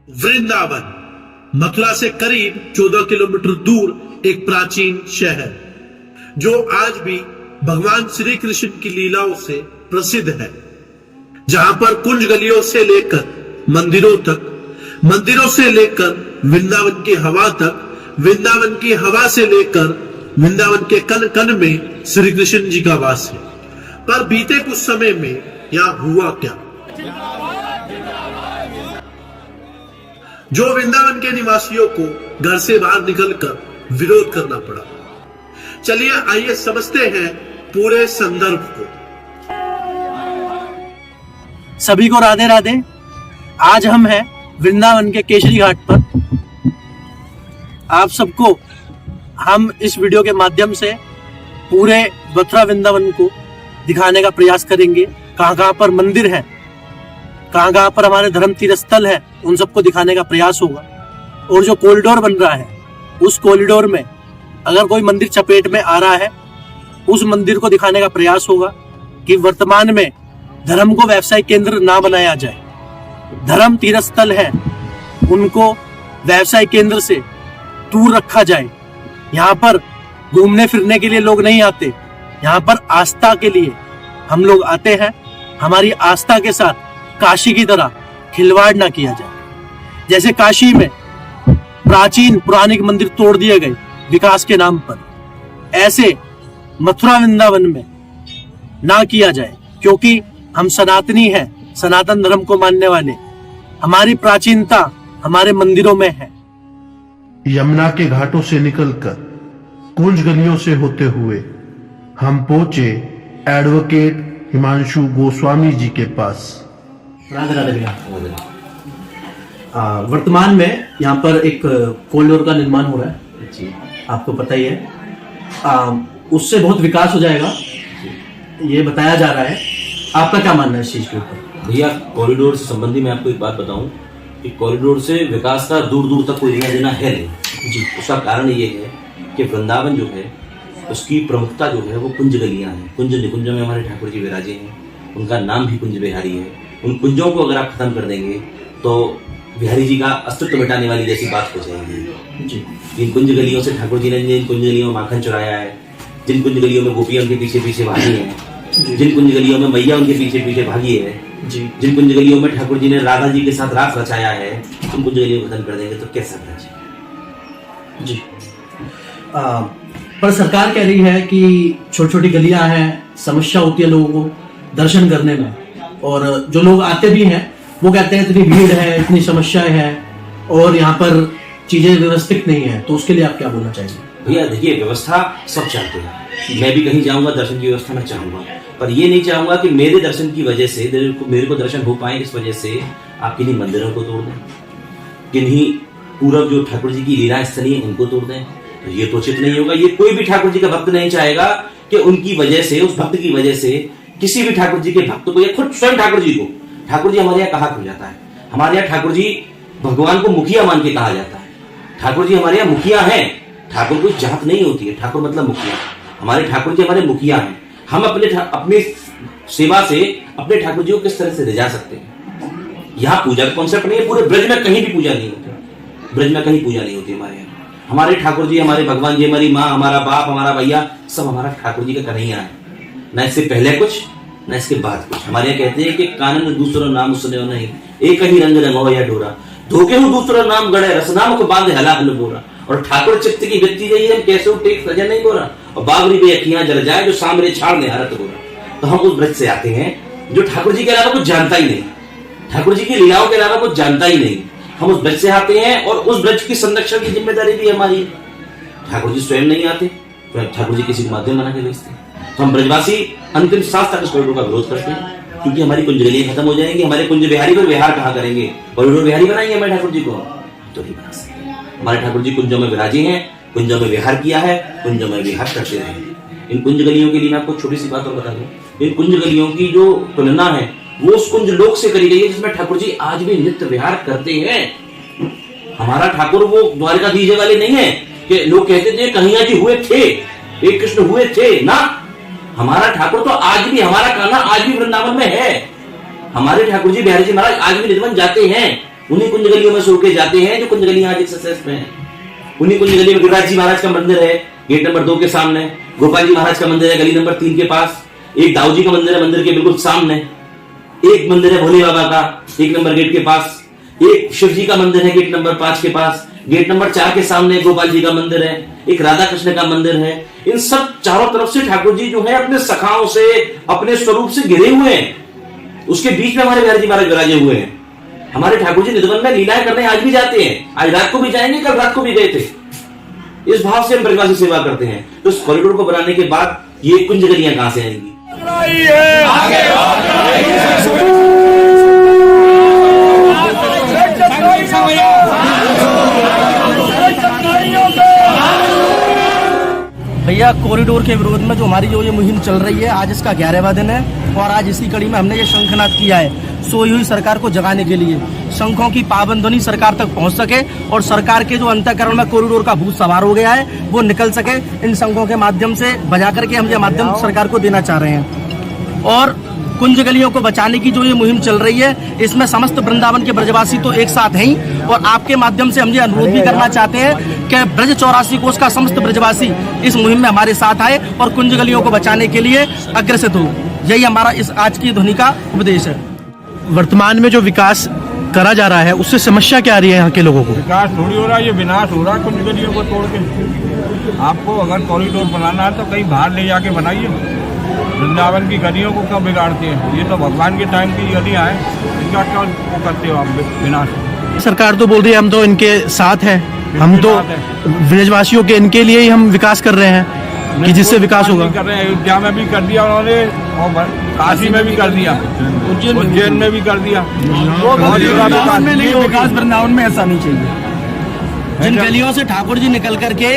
वृंदावन मथुरा से करीब 14 किलोमीटर दूर एक प्राचीन शहर जो आज भी भगवान श्री कृष्ण की लीलाओं से प्रसिद्ध है, जहां पर कुंज गलियों से लेकर मंदिरों तक, मंदिरों से लेकर वृंदावन की हवा तक, वृंदावन की हवा से लेकर वृंदावन के कण कण में श्री कृष्ण जी का वास है। पर बीते कुछ समय में यहां हुआ क्या, जो वृंदावन के निवासियों को घर से बाहर निकलकर विरोध करना पड़ा। चलिए आइए समझते हैं पूरे संदर्भ को। सभी को राधे राधे। आज हम हैं वृंदावन के केसरी घाट पर। आप सबको हम इस वीडियो के माध्यम से पूरे मथुरा वृंदावन को दिखाने का प्रयास करेंगे। कहां कहां पर मंदिर है, कहां कहां पर हमारे धर्म तीर्थ स्थल है, उन सबको दिखाने का प्रयास होगा। और जो कॉरिडोर बन रहा है, उस कॉरिडोर में अगर कोई मंदिर चपेट में आ रहा है, उस मंदिर को दिखाने का प्रयास होगा कि वर्तमान में धर्म को व्यवसायिक केंद्र ना बनाया जाए। धर्म तीर्थ स्थल है, उनको व्यवसायिक केंद्र से दूर रखा जाए। यहाँ पर घूमने फिरने के लिए लोग नहीं आते, यहाँ पर आस्था के लिए हम लोग आते हैं। हमारी आस्था के साथ काशी की तरह खिलवाड़ ना किया जाए। जैसे काशी में प्राचीन पुराने मंदिर तोड़ दिए गए विकास के नाम पर, ऐसे मथुरा वृंदावन में ना किया जाए, क्योंकि हम सनातनी हैं, सनातन धर्म को मानने वाले। हमारी प्राचीनता हमारे मंदिरों में है। यमुना के घाटों से निकलकर कुंज गलियों से होते हुए हम पहुंचे एडवोकेट हिमांशु गोस्वामी जी के पास। राधे राधे भैया। वर्तमान में यहाँ पर एक कॉरिडोर का निर्माण हो रहा है जी, आपको पता ही है। उससे बहुत विकास हो जाएगा, ये बताया जा रहा है। आपका क्या मानना है इस चीज के ऊपर? भैया, कॉरिडोर से संबंधी मैं आपको एक बात बताऊं कि कॉरिडोर से विकास का दूर दूर तक कोई लेना देना है नहीं जी। उसका कारण ये है कि वृंदावन जो है उसकी प्रमुखता जो है वो कुंज गलियां हैं। कुंज निकुंज में हमारे ठाकुर जी विराजे हैं, उनका नाम भी कुंज बिहारी है। उन कुंजों को अगर आप खत्म कर देंगे तो बिहारी जी का अस्तित्व मिटाने वाली जैसी बात हो जाएगी जी। जिन कुंज गलियों से ठाकुर जी ने जिन कुंज गलियों में माखन चुराया है, जिन कुंज गलियों में गोपियां उनके पीछे पीछे भागी है, जिन कुंज गलियों में मैया उनके पीछे पीछे भागी है जी, जिन कुंज गलियों में ठाकुर जी ने राधा जी के साथ रास रचाया है, उन कुंज गलियों को खत्म कर देंगे तो कैसा रचे जी। पर सरकार कह रही है कि छोटी छोटी गलियां हैं, समस्या होती है लोगों को दर्शन करने में, और जो लोग आते भी हैं वो कहते हैं इतनी भीड़ है, इतनी समस्याएं हैं और यहाँ पर चीजें व्यवस्थित नहीं है। तो उसके लिए आप क्या बोलना चाहिए? भैया देखिए, व्यवस्था सब चाहते हैं। मैं भी कहीं जाऊंगा दर्शन की व्यवस्था मैं चाहूंगा, पर ये नहीं चाहूंगा कि मेरे दर्शन की वजह से मेरे को दर्शन हो पाए इस वजह से आप किन्हीं मंदिरों को तोड़ दें, किन्हीं पूर्व जो ठाकुर जी की लीला स्थली है उनको तोड़ दें। तो ये तो उचित नहीं होगा। ये कोई भी ठाकुर जी का भक्त नहीं चाहेगा कि उनकी वजह से, उस भक्त की वजह से किसी भी ठाकुर जी के भक्त को या खुद स्वयं ठाकुर जी को, ठाकुर जी हमारे यहाँ कहा खुल जाता है, हमारे यहाँ ठाकुर जी भगवान को मुखिया मान के कहा जाता है। ठाकुर जी हमारे यहाँ मुखिया हैं। ठाकुर कोई जात नहीं होती है, ठाकुर मतलब मुखिया। हमारे ठाकुर जी हमारे मुखिया हैं। हम अपनी सेवा से अपने ठाकुर जी को किस तरह से ले जा सकते हैं। यहाँ पूजा का कॉन्सेप्ट नहीं है, पूरे ब्रज में कहीं भी पूजा नहीं होती, ब्रज में कहीं पूजा नहीं होती हमारे यहाँ। हमारे ठाकुर जी, हमारे भगवान जी, हमारी माँ, हमारा बाप, हमारा भैया, सब हमारा ठाकुर जी का कन्हैया है। न इससे पहले कुछ, न इसके बाद कुछ। हमारे यहाँ कहते हैं कि कानन दूसरा नाम सुने नहीं, एक ही रंग रंगो या डोरा, धोखे हूँ दूसरा नाम गड़े, रसनाम को बांधे हला हल बोरा। और ठाकुर चित्त की व्यक्ति रही है, कैसे टेक सजा नहीं बोरा, और बाबरी भी अखियां जल जाए जो सामने छाड़ ने हरत बोरा। तो हम उस ब्रज से आते हैं जो ठाकुर जी के अलावा कुछ जानता ही नहीं, ठाकुर जी की लीलाओं के अलावा कुछ जानता ही नहीं। हम उस ब्रज से आते हैं और उस ब्रज की संरक्षण की जिम्मेदारी भी हमारी है। ठाकुर जी स्वयं नहीं आते, तो ठाकुर जी किसी को माध्यम बना के भेजते हैं। तो हम ब्रजवासी अंतिम सांस तक इस कॉरिडोर का विरोध करते हैं, क्योंकि हमारी कुंज गलियां खत्म हो जाएंगी। हमारे कुंज बिहारी पर विहार कहाँ करेंगे? कॉरिडोर बिहारी बनाएंगे हमारे ठाकुर जी को? तो नहीं बना सकते। हमारे ठाकुर जी कुंजों में विराजे हैं, कुंजों में विहार किया है, कुंजों में विहार करते रहेंगे। इन कुंज गलियों के लिए मैं आपको छोटी सी बात और बता दूं। इन कुंज गलियों की जो तुलना है वो उस कुंज लोक से करी गई है जिसमें ठाकुर जी आज भी नित्य विहार करते हैं। हमारा ठाकुर वो द्वारिकाधीश वाले नहीं है कि लोग कहते थे कन्हैया जी हुए थे, एक कृष्ण हुए थे ना। हमारा ठाकुर तो आज भी, हमारा कान्हा आज भी वृंदावन में है। हमारे ठाकुर जी बिहारी जी महाराज आज भी निधवन जाते हैं। उन्हीं कुंज गलियों में से होके जाते हैं जो कुंज गलियां आज एक सक्सेस में है। उन्हीं कुंज गलियों में गिरिराज जी महाराज का मंदिर है गेट नंबर 2 के सामने, गोपाल जी महाराज का मंदिर है गली नंबर 3 के पास, एक दाऊ जी का मंदिर है मंदिर के बिल्कुल सामने, एक मंदिर है भोले बाबा का 1 नंबर गेट के पास, एक शिव जी का मंदिर है गेट नंबर 5 के पास, गेट नंबर 4 के सामने गोपाल जी का मंदिर है, एक राधा कृष्ण का मंदिर है। इन सब चारों तरफ से ठाकुर जी जो है अपने सखाओं से, अपने स्वरूप से घिरे हुए हैं। उसके बीच में हमारे बिहारी जी महाराज विराजे हुए हैं। हमारे ठाकुर जी निधवन में लीलाएं करने आज भी जाते हैं, आज रात को भी जाएंगे, कल रात को भी गए थे। इस भाव से हम ब्रजवासी सेवा करते हैं। तो इस कॉरिडोर को बनाने के बाद ये कुंज गलियां कहां से आएंगी? भैया कॉरिडोर के विरोध में जो हमारी ये मुहिम चल रही है, आज इसका 11वां दिन है और आज इसी कड़ी में हमने ये शंखनाद किया है सोई हुई सरकार को जगाने के लिए। शंखों की पावन ध्वनि सरकार तक पहुंच सके और सरकार के जो अंतःकरण में कॉरिडोर का भूत सवार हो गया है वो निकल सके। इन शंखों के माध्यम से बजा करके हम ये माध्यम सरकार को देना चाह रहे हैं। और कुंज गलियों को बचाने की जो ये मुहिम चल रही है, इसमें समस्त वृंदावन के ब्रजवासी तो एक साथ हैं ही, और आपके माध्यम से हम ये अनुरोध भी करना चाहते हैं कि ब्रज 84 कोष का समस्त ब्रजवासी इस मुहिम में हमारे साथ आए और कुंज गलियों को बचाने के लिए अग्रसर हो। यही हमारा इस आज की ध्वनि का उपदेश है। वर्तमान में जो विकास करा जा रहा है उससे समस्या क्या आ रही है यहाँ के लोगों को? विकास थोड़ी हो रहा है, ये विनाश हो रहा है कुंज गलियों को तोड़ के। आपको अगर कॉरिडोर बनाना है तो कहीं बाहर ले जाके बनाइए। वृंदावन की गलियों को क्यों बिगाड़ते हैं? ये तो भगवान के टाइम की गलियां हैं, इनका क्यों करते हो आप विनाश? सरकार तो बोल रही है हम तो इनके साथ हैं, हम तो ब्रजवासियों के इनके लिए ही हम विकास कर रहे हैं कि जिससे विकास होगा। कर रहे हैं, अयोध्या में भी कर दिया उन्होंने और काशी में भी कर दिया, उज्जैन में भी कर दिया। विकास वृंदावन में ऐसा नहीं चाहिए। जिन गलियों से ठाकुर जी निकल करके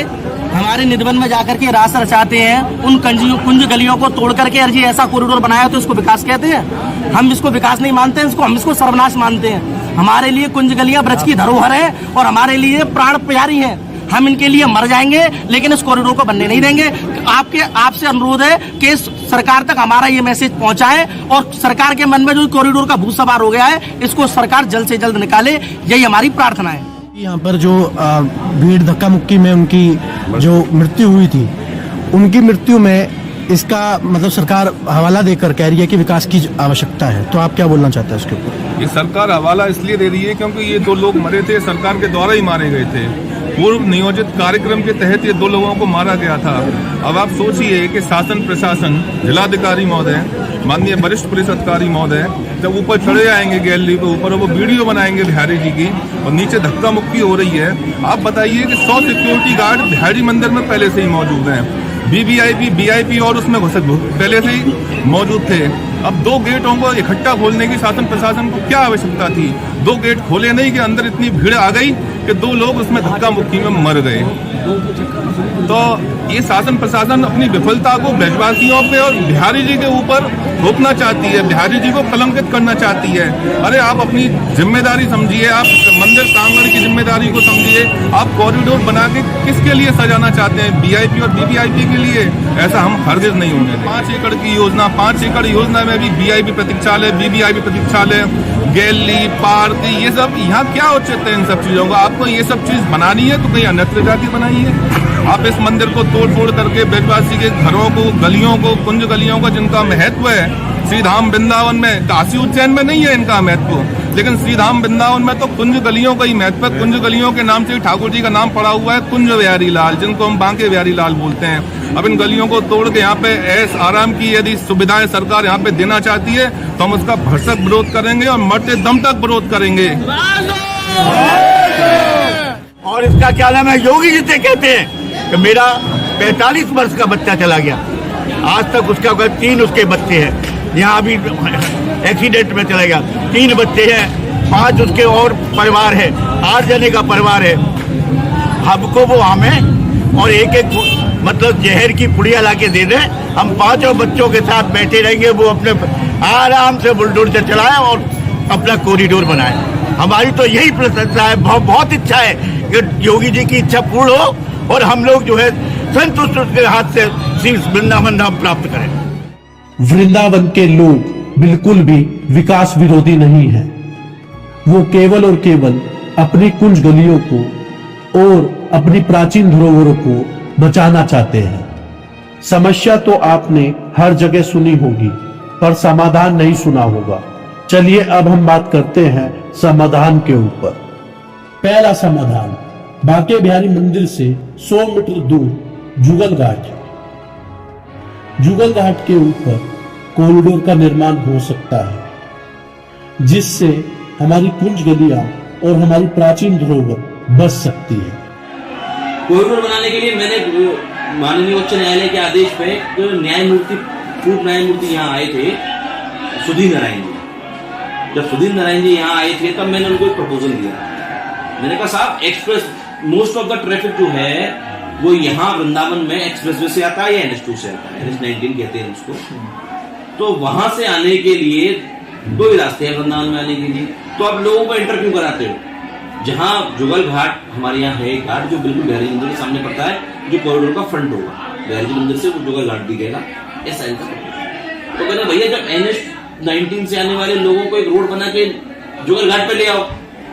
हमारे निधवन में जाकर के रास रचाते हैं, उन कुंज गलियों को तोड़ करके अर्जी ऐसा कॉरिडोर बनाया तो इसको विकास कहते हैं? हम इसको विकास नहीं मानते हैं, हम इसको सर्वनाश मानते हैं। हमारे लिए कुंज गलियां ब्रज की धरोहर है और हमारे लिए प्राण प्यारी हैं। हम इनके लिए मर जाएंगे लेकिन इस कॉरिडोर को बनने नहीं देंगे। आपसे अनुरोध है कि सरकार तक हमारा ये मैसेज पहुंचाए और सरकार के मन में जो कॉरिडोर का भूत सवार हो गया है इसको सरकार जल्द से जल्द निकाले, यही हमारी प्रार्थना है। यहाँ पर जो भीड़ धक्का मुक्की में उनकी जो मृत्यु हुई थी, उनकी मृत्यु में इसका मतलब सरकार हवाला देकर कह रही है कि विकास की आवश्यकता है, तो आप क्या बोलना चाहते हैं इसके ऊपर? ये सरकार हवाला इसलिए दे रही है क्योंकि ये 2 लोग मरे थे, सरकार के द्वारा ही मारे गए थे। पूर्व नियोजित कार्यक्रम के तहत ये 2 लोगों को मारा गया था। अब आप सोचिए कि शासन प्रशासन, जिलाधिकारी महोदय, माननीय वरिष्ठ पुलिस अधिकारी महोदय जब ऊपर चढ़े जाएंगे गैलरी के ऊपर और वो वीडियो बनाएंगे बिहारी जी की और नीचे धक्का मुक्की हो रही है, आप बताइए कि 100 सिक्योरिटी गार्ड बिहारी मंदिर में पहले से ही मौजूद हैं, वीवीआईपी VIP और उसमें पहले से ही मौजूद थे। अब 2 गेटों को इकट्ठा खोलने की शासन प्रशासन को क्या आवश्यकता थी? 2 गेट खोले नहीं कि अंदर इतनी भीड़ आ गई कि 2 लोग उसमें धक्का मुक्की में मर गए। तो ये शासन प्रशासन अपनी विफलता को ब्रजवासियों पे और बिहारी जी के ऊपर थोपना चाहती है, बिहारी जी को कलंकित करना चाहती है। अरे आप अपनी जिम्मेदारी समझिए, आप मंदिर प्रांगण की जिम्मेदारी को समझिए। आप कॉरिडोर बना के किसके लिए सजाना चाहते हैं? VIP और VVIP के लिए? ऐसा हम हरगिज नहीं होंगे। 5 एकड़ की योजना, 5 एकड़ योजना में भी VIP प्रतीक्षालय, VVIP प्रतीक्षालय, गैलरी, पार्क, ये सब यहाँ क्या औचित्य है इन सब चीजों का? आपको ये सब चीज बनानी है तो कहीं अन्यत्र जाके बनाइए। आप इस मंदिर को तोड़ फोड़ करके ब्रजवासी के घरों को, गलियों को, कुंज गलियों का जिनका महत्व है, श्रीधाम वृंदावन में, काशी उज्जैन में नहीं है इनका महत्व, लेकिन श्रीधाम वृंदावन में तो कुंज गलियों का ही महत्व है। कुंज गलियों के नाम से ठाकुर जी का नाम पड़ा हुआ है, कुंज बिहारी लाल, जिनको हम बांके बिहारी लाल बोलते हैं। अब इन गलियों को तोड़ के यहाँ पे ऐश आराम की यदि सुविधाएं सरकार यहाँ पे देना चाहती है तो हम उसका भरसक विरोध करेंगे और मरते दम तक विरोध करेंगे। और इसका क्या नाम है, योगी जी से कहते हैं कि मेरा 45 वर्ष का बच्चा चला गया, आज तक उसका 3 उसके बच्चे हैं, यहाँ अभी एक्सीडेंट में चला गया, 3 बच्चे हैं, 5 उसके और परिवार है, 8 जने का परिवार है। हमको वो हमें और एक मतलब जहर की पुड़िया लाके दे दें, हम 5 बच्चों के साथ बैठे रहेंगे, वो अपने आराम से बुलडोर से चलाएं और अपना कॉरिडोर बनाएं। हमारी तो यही प्रशंसा है, बहुत इच्छा है कि योगी जी की इच्छा पूर्ण हो और हम लोग जो है संतुष्ट उसके हाथ से श्री वृंदावन धाम प्राप्त करें। वृंदावन के लोग बिल्कुल भी विकास विरोधी नहीं है। वो केवल और केवल अपनी कुंज गलियों को और अपनी प्राचीन धरोहरों को बचाना चाहते हैं। समस्या तो आपने हर जगह सुनी होगी, पर समाधान नहीं सुना होगा। चलिए अब हम बात करते हैं समाधान के ऊपर। पहला समाधान, बांके बिहारी मंदिर से 100 मीटर दूर जुगल घाट। जुगल घाट के ऊपर कॉरिडोर का निर्माण हो सकता है, जिससे हमारी कुंज गलियां और हमारी प्राचीन धरोहर बच सकती है। कॉरिडोर बनाने के लिए मैंने माननीय उच्च न्यायालय के आदेश पे न्यायमूर्ति पूर्व न्यायमूर्ति यहाँ आए थे, सुधीर नारायण जी। जब सुधीर नारायण जी यहाँ आए थे तब मैंने उनको एक प्रपोजल दिया। मैंने कहा साहब, express most of the traffic जो है वो यहाँ वृंदावन में एक्सप्रेसवे से आता है या NH2 से आता है, NH19 कहते हैं उसको। तो वहां से आने के लिए 2 ही रास्ते हैं वृंदावन में आने के लिए, तो आप लोगों को एंटर क्यों कराते हो? जहां जुगल घाट हमारे यहाँ है, घाट जो बिल्कुल बिहारी मंदिर के सामने पड़ता है, जो कॉरिडोर का फ्रंट होगा, बिहारी मंदिर से वो जुगल घाट दिखेगा इस साइड का। तो कहते भैया जब NH19 से आने वाले लोगों को एक रोड बना के जुगल घाट पे ले आओ,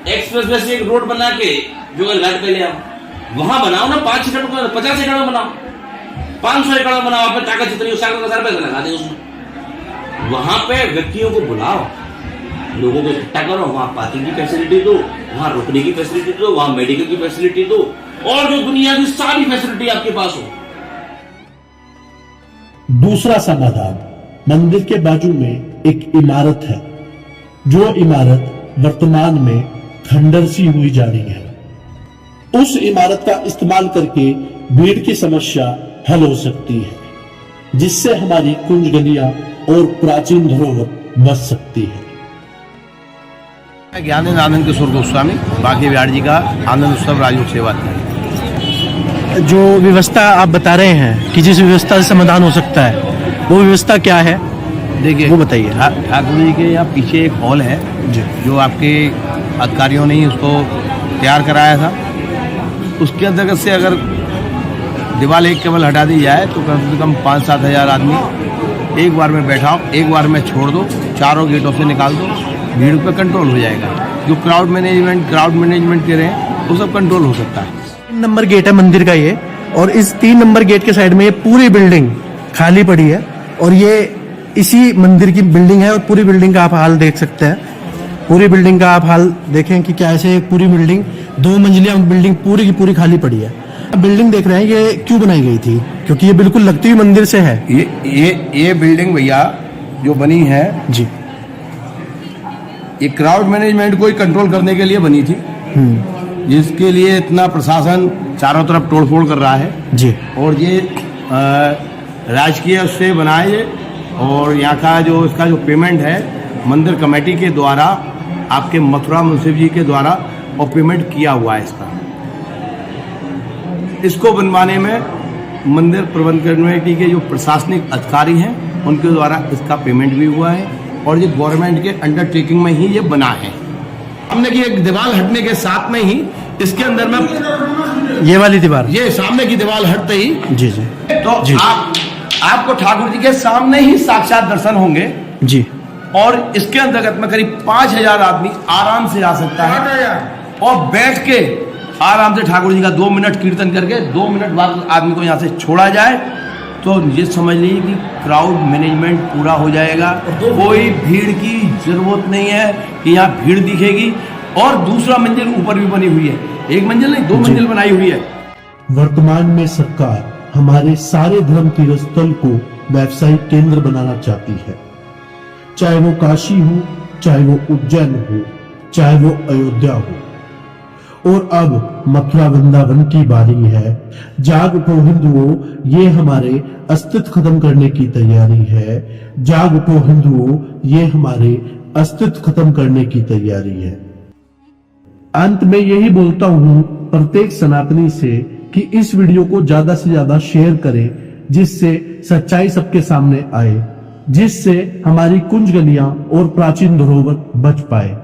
एक्सप्रेस वे से एक रोड बना के जुगल घाट पे ले आओ, वहां बनाओ ना 5 एकड़ में, 50 एकड़ में बनाओ, 500 एकड़ में बनाओ, आप ताकत जितनी 7,000 रुपए लगा दें उसमें। वहां पे व्यक्तियों को बुलाओ, लोगों को इकट्ठा करो, वहां पार्किंग की फैसिलिटी दो, वहां रुकने की फैसिलिटी दो, वहां मेडिकल की फैसिलिटी दो, और जो दुनिया की सारी फैसिलिटी आपके पास हो। दूसरा समाधान, मंदिर के बाजू में एक इमारत है, जो इमारत वर्तमान में खंडर सी हुई जा रही है। उस इमारत का इस्तेमाल करके भीड़ की समस्या हल हो सकती है, जिससे हमारी कुंज गलियां और प्राचीन धरोहर बच सकती है। ज्ञानेंद्र आनंद किशोर गोस्वामी, बांके बिहारी जी का आनंद उत्सव राजयोग सेवा। जो व्यवस्था आप बता रहे हैं कि जिस व्यवस्था से समाधान हो सकता है, वो व्यवस्था क्या है? देखिए वो बताइए। ठाकुर जी के यहाँ पीछे एक हॉल है जो आपके अधिकारियों ने ही उसको तैयार कराया था। उसके अंतर्गत से अगर दीवार एक केवल हटा दी जाए तो कम से कम 5-7 हज़ार आदमी एक बार में बैठाओ, एक बार में छोड़ दो, चारों गेटों से निकाल दो, भीड़ पे कंट्रोल हो जाएगा। जो क्राउड मैनेजमेंट कह रहे हैं वो सब कंट्रोल हो सकता है। 3 नंबर गेट है मंदिर का ये, और इस 3 नंबर गेट के साइड में ये पूरी बिल्डिंग खाली पड़ी है, और ये इसी मंदिर की बिल्डिंग है। और पूरी बिल्डिंग का आप हाल देख सकते हैं। पूरी बिल्डिंग का आप हाल देखें कि कैसे पूरी बिल्डिंग 2 मंजिला बिल्डिंग पूरी की पूरी खाली पड़ी है। बिल्डिंग देख रहे हैं, ये क्यों बनाई गई थी? क्योंकि ये बिल्कुल लगती हुई मंदिर से है। ये बिल्डिंग भैया जो बनी है जी, ये क्राउड मैनेजमेंट को ही कंट्रोल करने के लिए बनी थी, जिसके लिए इतना प्रशासन चारों तरफ तोड़फोड़ कर रहा है जी। और ये राजकीय उससे बनाए, और यहाँ का जो इसका जो पेमेंट है मंदिर कमेटी के द्वारा, आपके मथुरा मुंसिफ जी के द्वारा और पेमेंट किया हुआ है। इसको बनवाने में मंदिर प्रबंध कमेटी के जो प्रशासनिक अधिकारी हैं उनके द्वारा इसका पेमेंट भी हुआ है, और ये गवर्नमेंट के अंडरटेकिंग में ही ये बना है। सामने की एक दीवार हटने के साथ में ही इसके अंदर में ये वाली दीवार, ये सामने की दीवार हटते ही जी जी तो जी। आपको ठाकुर जी के सामने ही साक्षात दर्शन होंगे जी। और इसके अंतर्गत में करीब 5,000 आदमी आराम से आ सकता है, और बैठ के आराम से ठाकुर जी का 2 मिनट कीर्तन करके 2 मिनट बाद आदमी को यहाँ से छोड़ा जाए, तो ये समझ लीजिए कि क्राउड मैनेजमेंट पूरा हो जाएगा। कोई भीड़ की जरूरत नहीं है कि यहाँ भीड़ दिखेगी। और दूसरा मंजिल ऊपर भी बनी हुई है, 1 मंजिल नहीं 2 मंजिल बनाई हुई है। वर्तमान में सरकार हमारे सारे धर्म तीर्थ स्थल को व्यावसायिक केंद्र बनाना चाहती है, चाहे वो काशी हो, चाहे वो उज्जैन हो, चाहे वो अयोध्या हो। और अब मथुरा वृंदावन की बारी है। जाग उठो हिंदुओं, ये हमारे अस्तित्व खत्म करने की तैयारी है। जाग उठो हिंदुओं, ये हमारे अस्तित्व खत्म करने की तैयारी है। अंत में यही बोलता हूं प्रत्येक सनातनी से कि इस वीडियो को ज्यादा से ज्यादा शेयर करें, जिससे सच्चाई सबके सामने आए, जिससे हमारी कुंज गलियां और प्राचीन धरोहर बच पाए।